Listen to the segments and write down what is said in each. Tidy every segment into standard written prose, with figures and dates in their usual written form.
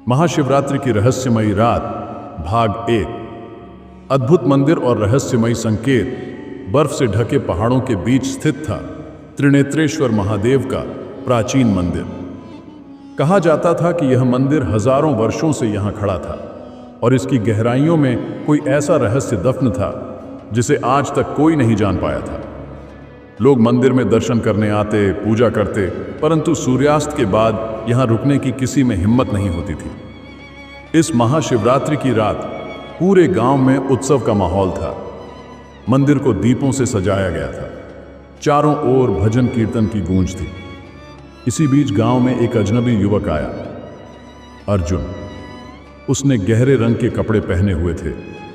महाशिवरात्रि की रहस्यमयी रात भाग 1। अद्भुत मंदिर और रहस्यमयी संकेत। बर्फ से ढके पहाड़ों के बीच स्थित था त्रिनेत्रेश्वर महादेव का प्राचीन मंदिर। कहा जाता था कि यह मंदिर हजारों वर्षों से यहाँ खड़ा था और इसकी गहराइयों में कोई ऐसा रहस्य दफन था जिसे आज तक कोई नहीं जान पाया था। लोग मंदिर में दर्शन करने आते, पूजा करते, परंतु सूर्यास्त के बाद यहाँ रुकने की किसी में हिम्मत नहीं होती थी। इस महाशिवरात्रि की रात पूरे गांव में उत्सव का माहौल था। मंदिर को दीपों से सजाया गया था। चारों ओर भजन कीर्तन की गूंज थी। इसी बीच गांव में एक अजनबी युवक आया, अर्जुन। उसने गहरे रंग के कपड़े पहने हुए थे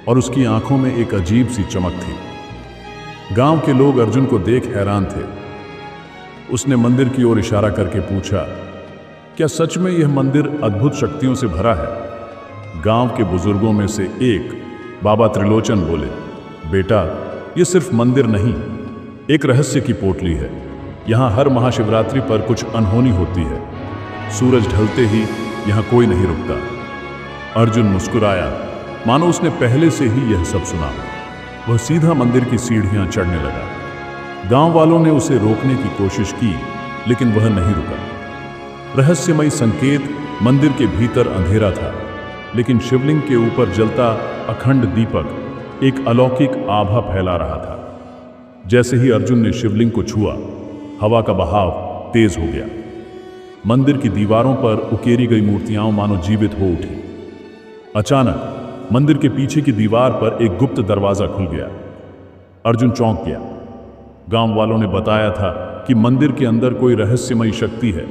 और उसकी आंखों में एक अजीब सी चमक थी। गांव के लोग अर्जुन को देख हैरान थे। उसने मंदिर की ओर इशारा करके पूछा, क्या सच में यह मंदिर अद्भुत शक्तियों से भरा है? गांव के बुजुर्गों में से एक बाबा त्रिलोचन बोले, बेटा, यह सिर्फ मंदिर नहीं, एक रहस्य की पोटली है। यहां हर महाशिवरात्रि पर कुछ अनहोनी होती है। सूरज ढलते ही यहां कोई नहीं रुकता। अर्जुन मुस्कुराया, मानो उसने पहले से ही यह सब सुना। वह सीधा मंदिर की सीढ़ियां चढ़ने लगा। गांव वालों ने उसे रोकने की कोशिश की, लेकिन वह नहीं रुका। रहस्यमयी संकेत। मंदिर के भीतर अंधेरा था, लेकिन शिवलिंग के ऊपर जलता अखंड दीपक एक अलौकिक आभा फैला रहा था। जैसे ही अर्जुन ने शिवलिंग को छुआ, हवा का बहाव तेज हो गया। मंदिर की दीवारों पर उकेरी गई मूर्तियां मानो जीवित हो उठी। अचानक मंदिर के पीछे की दीवार पर एक गुप्त दरवाजा खुल गया। अर्जुन चौंक गया। गांव वालों ने बताया था कि मंदिर के अंदर कोई रहस्यमयी शक्ति है,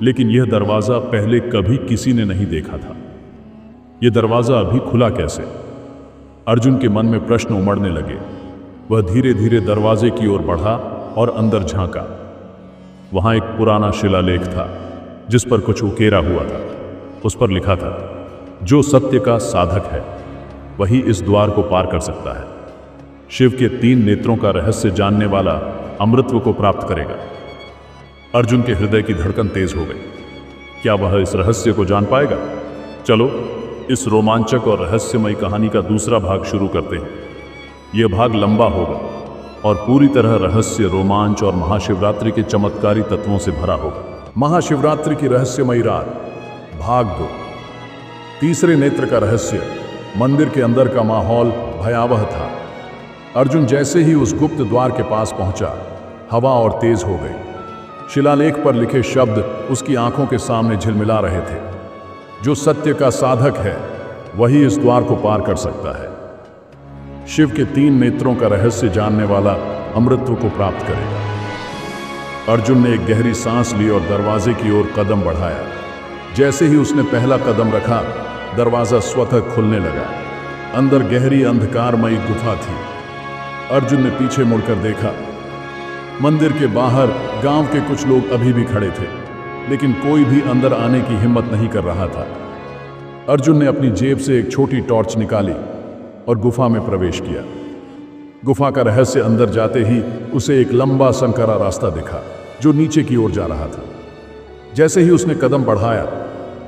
लेकिन यह दरवाजा पहले कभी किसी ने नहीं देखा था। यह दरवाजा अभी खुला कैसे? अर्जुन के मन में प्रश्न उमड़ने लगे। वह धीरे धीरे दरवाजे की ओर बढ़ा और अंदर झांका। वहां एक पुराना शिलालेख था, जिस पर कुछ उकेरा हुआ था। उस पर लिखा था, जो सत्य का साधक है वही इस द्वार को पार कर सकता है। शिव के 3 नेत्रों का रहस्य जानने वाला अमृतत्व को प्राप्त करेगा। अर्जुन के हृदय की धड़कन तेज हो गई। क्या वह इस रहस्य को जान पाएगा? चलो इस रोमांचक और रहस्यमयी कहानी का दूसरा भाग शुरू करते हैं। यह भाग लंबा होगा और पूरी तरह रहस्य, रोमांच और महाशिवरात्रि के चमत्कारी तत्वों से भरा होगा। महाशिवरात्रि की रहस्यमयी रात भाग 2। तीसरे नेत्र का रहस्य। मंदिर के अंदर का माहौल भयावह था। अर्जुन जैसे ही उस गुप्त द्वार के पास पहुंचा, हवा और तेज हो गई। शिलालेख पर लिखे शब्द उसकी आंखों के सामने झिलमिला रहे थे। जो सत्य का साधक है वही इस द्वार को पार कर सकता है। शिव के 3 नेत्रों का रहस्य जानने वाला अमृतत्व को प्राप्त करेगा। अर्जुन ने एक गहरी सांस ली और दरवाजे की ओर कदम बढ़ाया। जैसे ही उसने पहला कदम रखा, दरवाजा स्वतः खुलने लगा। अंदर गहरी अंधकारमयी गुफा थी। अर्जुन ने पीछे मुड़कर देखा। मंदिर के बाहर गांव के कुछ लोग अभी भी खड़े थे, लेकिन कोई भी अंदर आने की हिम्मत नहीं कर रहा था। अर्जुन ने अपनी जेब से एक छोटी टॉर्च निकाली और गुफा में प्रवेश किया। गुफा का रहस्य अंदर जाते ही उसे एक लंबा संकरा रास्ता दिखा, जो नीचे की ओर जा रहा था। जैसे ही उसने कदम बढ़ाया,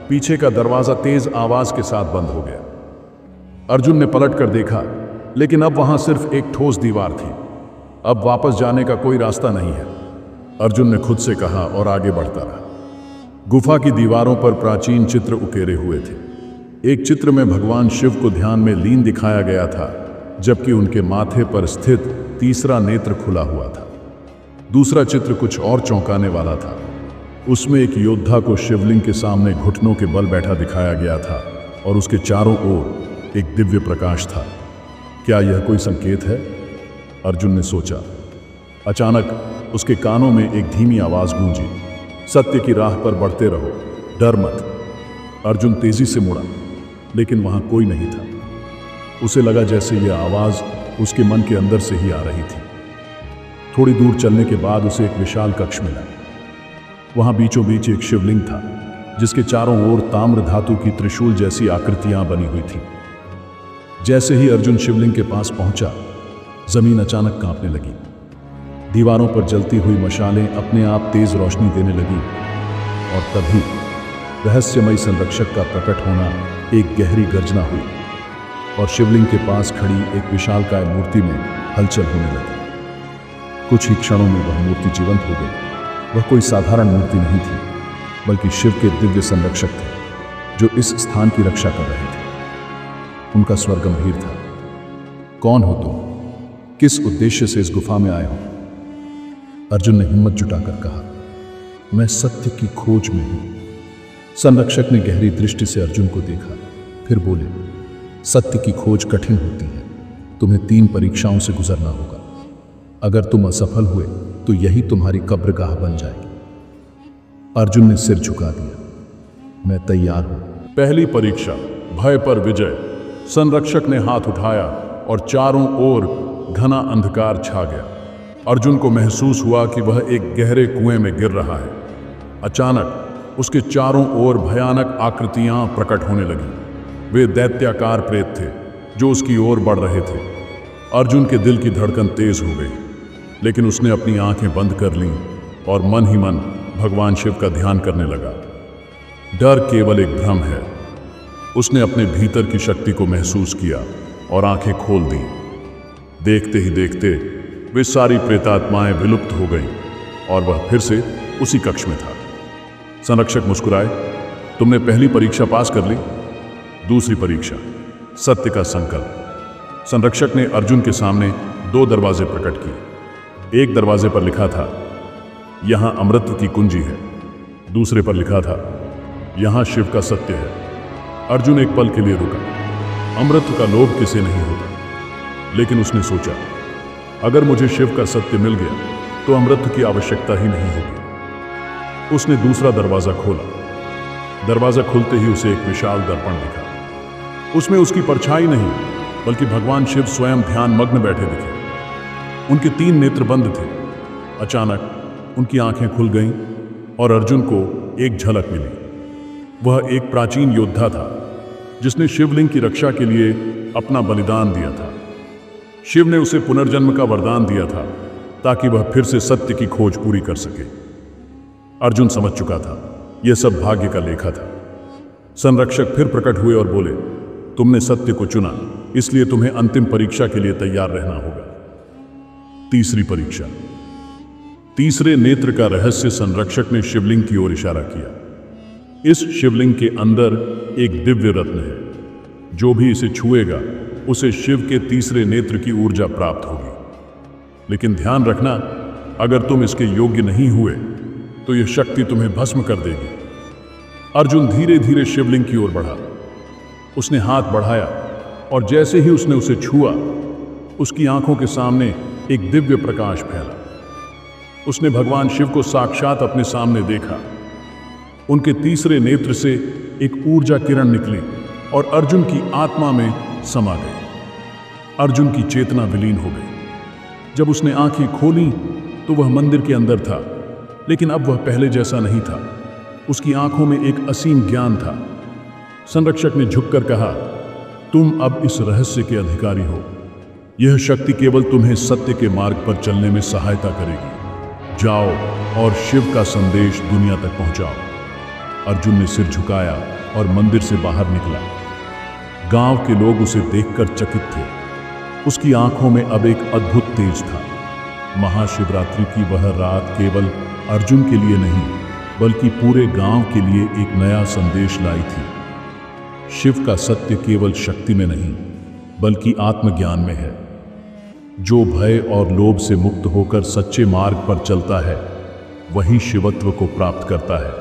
पीछे का दरवाजा तेज आवाज के साथ बंद हो गया। अर्जुन ने पलट कर देखा, लेकिन अब वहां सिर्फ एक ठोस दीवार थी। अब वापस जाने का कोई रास्ता नहीं है, अर्जुन ने खुद से कहा और आगे बढ़ता रहा। गुफा की दीवारों पर प्राचीन चित्र उकेरे हुए थे। एक चित्र में भगवान शिव को ध्यान में लीन दिखाया गया था, जबकि उनके माथे पर स्थित तीसरा नेत्र खुला हुआ था। दूसरा चित्र कुछ और चौंकाने वाला था। उसमें एक योद्धा को शिवलिंग के सामने घुटनों के बल बैठा दिखाया गया था और उसके चारों ओर एक दिव्य प्रकाश था। क्या यह कोई संकेत है? अर्जुन ने सोचा। अचानक उसके कानों में एक धीमी आवाज गूंजी, सत्य की राह पर बढ़ते रहो, डर मत। अर्जुन तेजी से मुड़ा, लेकिन वहां कोई नहीं था। उसे लगा जैसे यह आवाज उसके मन के अंदर से ही आ रही थी। थोड़ी दूर चलने के बाद उसे एक विशाल कक्ष मिला। वहां बीचों बीच एक शिवलिंग था, जिसके चारों ओर ताम्र धातु की त्रिशूल जैसी आकृतियां बनी हुई थी। जैसे ही अर्जुन शिवलिंग के पास पहुंचा, जमीन अचानक कांपने लगी। दीवारों पर जलती हुई मशालें अपने आप तेज रोशनी देने लगी और तभी रहस्यमय संरक्षक का प्रकट होना एक गहरी गर्जना हुई और शिवलिंग के पास खड़ी एक विशालकाय मूर्ति में हलचल होने लगी। कुछ ही क्षणों में वह मूर्ति जीवंत हो गई। वह कोई साधारण मूर्ति नहीं थी, बल्कि शिव के दिव्य संरक्षक थे जो इस स्थान की रक्षा कर रहे थे। उनका स्वर गंभीर था। कौन हो तुम? किस उद्देश्य से इस गुफा में आए हो? अर्जुन ने हिम्मत जुटाकर कहा, मैं सत्य की खोज में हूं। संरक्षक ने गहरी दृष्टि से अर्जुन को देखा, फिर बोले, सत्य की खोज कठिन होती है। तुम्हें 3 परीक्षाओं से गुजरना होगा। अगर तुम असफल हुए तो यही तुम्हारी कब्रगाह बन जाएगी। अर्जुन ने सिर झुका दिया, मैं तैयार हूं। पहली परीक्षा, भय पर विजय। संरक्षक ने हाथ उठाया और चारों ओर घना अंधकार छा गया। अर्जुन को महसूस हुआ कि वह एक गहरे कुएं में गिर रहा है। अचानक उसके चारों ओर भयानक आकृतियां प्रकट होने लगीं। वे दैत्याकार प्रेत थे जो उसकी ओर बढ़ रहे थे। अर्जुन के दिल की धड़कन तेज हो गई, लेकिन उसने अपनी आंखें बंद कर लीं और मन ही मन भगवान शिव का ध्यान करने लगा। डर केवल एक भ्रम है। उसने अपने भीतर की शक्ति को महसूस किया और आंखें खोल दी। देखते ही देखते वे सारी प्रेतात्माएं विलुप्त हो गईं और वह फिर से उसी कक्ष में था। संरक्षक मुस्कुराए, तुमने पहली परीक्षा पास कर ली। दूसरी परीक्षा, सत्य का संकल्प। संरक्षक ने अर्जुन के सामने 2 दरवाजे प्रकट किए। एक दरवाजे पर लिखा था, यहां अमृत की कुंजी है। दूसरे पर लिखा था, यहां शिव का सत्य है। अर्जुन एक पल के लिए रुका। अमृत का लोभ किसे नहीं होता, लेकिन उसने सोचा, अगर मुझे शिव का सत्य मिल गया तो अमृत की आवश्यकता ही नहीं होगी। उसने दूसरा दरवाजा खोला। दरवाजा खुलते ही उसे एक विशाल दर्पण दिखा। उसमें उसकी परछाई नहीं, बल्कि भगवान शिव स्वयं ध्यान मग्न बैठे दिखे। उनके 3 नेत्र बंद थे। अचानक उनकी आंखें खुल गईं और अर्जुन को एक झलक मिली। वह एक प्राचीन योद्धा था जिसने शिवलिंग की रक्षा के लिए अपना बलिदान दिया था। शिव ने उसे पुनर्जन्म का वरदान दिया था ताकि वह फिर से सत्य की खोज पूरी कर सके। अर्जुन समझ चुका था, यह सब भाग्य का लेखा था। संरक्षक फिर प्रकट हुए और बोले, तुमने सत्य को चुना, इसलिए तुम्हें अंतिम परीक्षा के लिए तैयार रहना होगा। तीसरी परीक्षा। तीसरे नेत्र का रहस्य। संरक्षक ने शिवलिंग की ओर इशारा किया। इस शिवलिंग के अंदर एक दिव्य रत्न है। जो भी इसे छुएगा उसे शिव के तीसरे नेत्र की ऊर्जा प्राप्त होगी। लेकिन ध्यान रखना, अगर तुम इसके योग्य नहीं हुए तो यह शक्ति तुम्हें भस्म कर देगी। अर्जुन धीरे धीरे शिवलिंग की ओर बढ़ा। उसने हाथ बढ़ाया और जैसे ही उसने उसे छुआ, उसकी आंखों के सामने एक दिव्य प्रकाश फैला। उसने भगवान शिव को साक्षात अपने सामने देखा। उनके तीसरे नेत्र से एक ऊर्जा किरण निकली और अर्जुन की आत्मा में समा गई। अर्जुन की चेतना विलीन हो गई। जब उसने आंखें खोली तो वह मंदिर के अंदर था, लेकिन अब वह पहले जैसा नहीं था। उसकी आंखों में एक असीम ज्ञान था। संरक्षक ने झुककर कहा, तुम अब इस रहस्य के अधिकारी हो। यह शक्ति केवल तुम्हें सत्य के मार्ग पर चलने में सहायता करेगी। जाओ और शिव का संदेश दुनिया तक पहुंचाओ। अर्जुन ने सिर झुकाया और मंदिर से बाहर निकला। गांव के लोग उसे देखकर चकित थे। उसकी आंखों में अब एक अद्भुत तेज था। महाशिवरात्रि की वह रात केवल अर्जुन के लिए नहीं, बल्कि पूरे गांव के लिए एक नया संदेश लाई थी। शिव का सत्य केवल शक्ति में नहीं, बल्कि आत्मज्ञान में है। जो भय और लोभ से मुक्त होकर सच्चे मार्ग पर चलता है, वही शिवत्व को प्राप्त करता है।